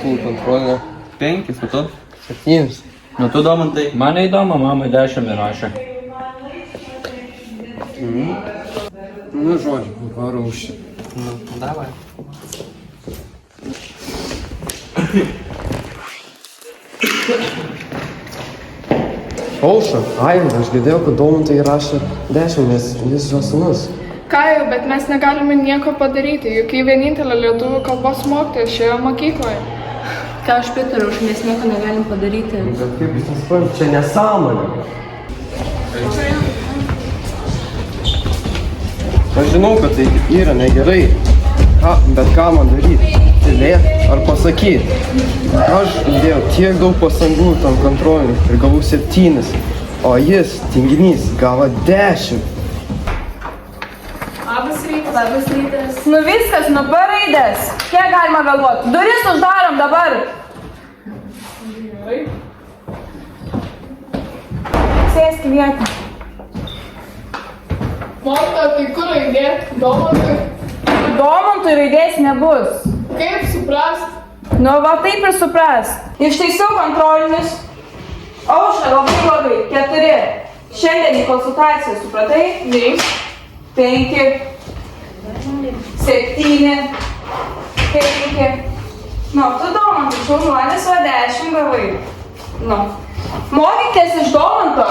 kūl kontrolinė. 5, o tu? 7. Nu tu, Domantai? Man įdomu, mama 10 įrašė. Nu, žodžiu, varau už. Nu, davai. Aušra, Aiva, aš girdėjau, kad Domantai įrašė 10, nes jis jo sūnus. Ką jau, bet mes negalime nieko padaryti, juk į vienintelę lietuvių kalbos mokytoją šioje mokykloje. Ką aš pritariu, mes nieko negalim padaryti. Bet kaip jūs nesuprantate, čia nesąmonė. Aš žinau, kad tai yra negerai, bet ką man daryti? Tylėt ar pasakyti? Aš dėjau tiek daug pasangų tam kontroliniui ir gavau 7, o jis, tinginys, gavo 10. Labas rytas. Nu viskas, nu paraidės. Kiek galima vėluoti? Duris uždarom dabar. Sėsk vietą. Mokytoja, tai kur raidė? Domantui? Domantui raidės nebus. Kaip suprast? Nu va taip ir suprast. Ištaisiau kontrolinius. Aušra, labai blogai. 4. Šiandien į konsultaciją, supratai? 5. 7. 5. Nu, tu Domantai, šaunuolis, o 10 gavai. Nu. Mokykitės iš Domanto.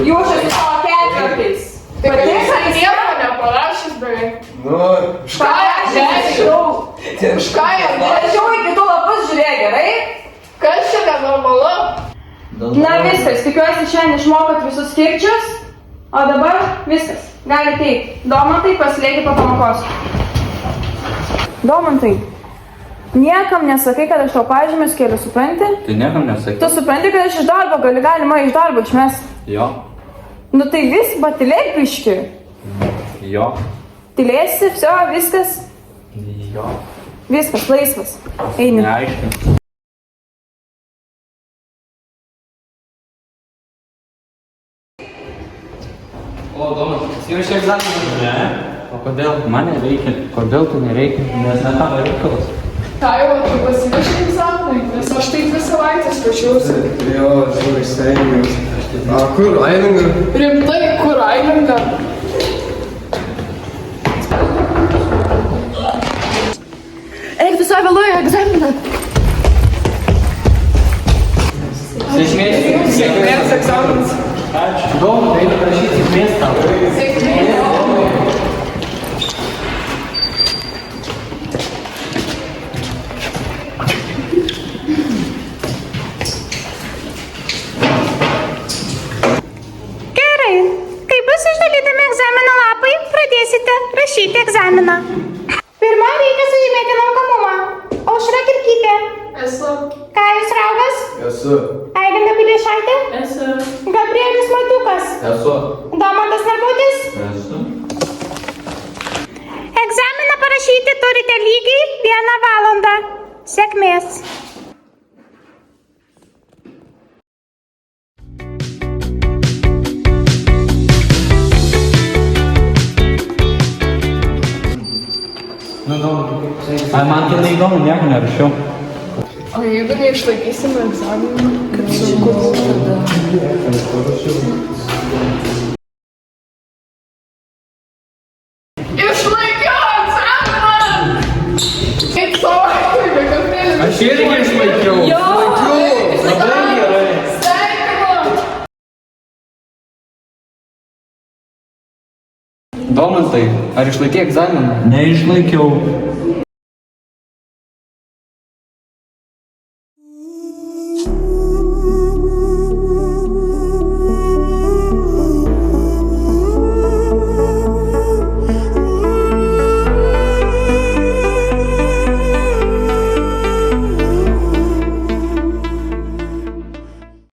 Jūs esi savo 4. Tai kad jis nieko neparašys beveik. Nu, Už ką jam Važiuoju į kitų lapus, žiūrėk, gerai? Kas čia nenormalu? Na viskas, tikiuosi šiandien išmokot visus kirčius, o dabar viskas, galite eiti. Domantai, pasilieki po pamokos. Domantai, niekam nesakai, kad aš tau pažymius keliu, supranti? Tai niekam nesakai. Tu supranti, kad aš iš darbo galima iš darbo išmest. Jo. Nu tai vis, batilėk biški. Jo. Tylėsi, viso, viskas. Jo. Viskas, laisvas. Eini. Neaiškink. O, Domantai, pasiruošė egzaminą? Ne. O kodėl? Man nereikia. Kodėl tai nereikia? Nes ne tavo reikalas. Ką jau, tu pasiruošė egzaminai, nes aš tai 2 savaitės pačiausi. jo, žiūrėk, stengiuosi. A, kur Ailinga? Rimtai, kur Ailinga? Eik, tu savo vėluoju egzaminą. Sėkmės egzaminas. Ačiū. Domantai, einu prašyti sėkmės tau. Sėkmės. Pradėsite rašyti egzaminą. Pirma, reikia sužymėti lankomumą. Aušra Kirkytė. Esu. Kajus Raugas. Esu. Ailinga Piliešaitė. Esu. Gabrielius Matukas. Esu. Domantas Narbutis. Esu. Egzaminą parašyti turite lygiai 1 valandą. Sėkmės. Nu, Domantai, Ai, man tai neįdomu, nieko nerašiau. O jeigu neišlaikysime egzaminą, kaip sunku bus tada. Išlaikiau egzaminą! Kaip savaitę, kad aš irgi išlaikiau. Labai gerai. Sveikinu! Domantai, ar išlaikė egzaminą? Neišlaikiau.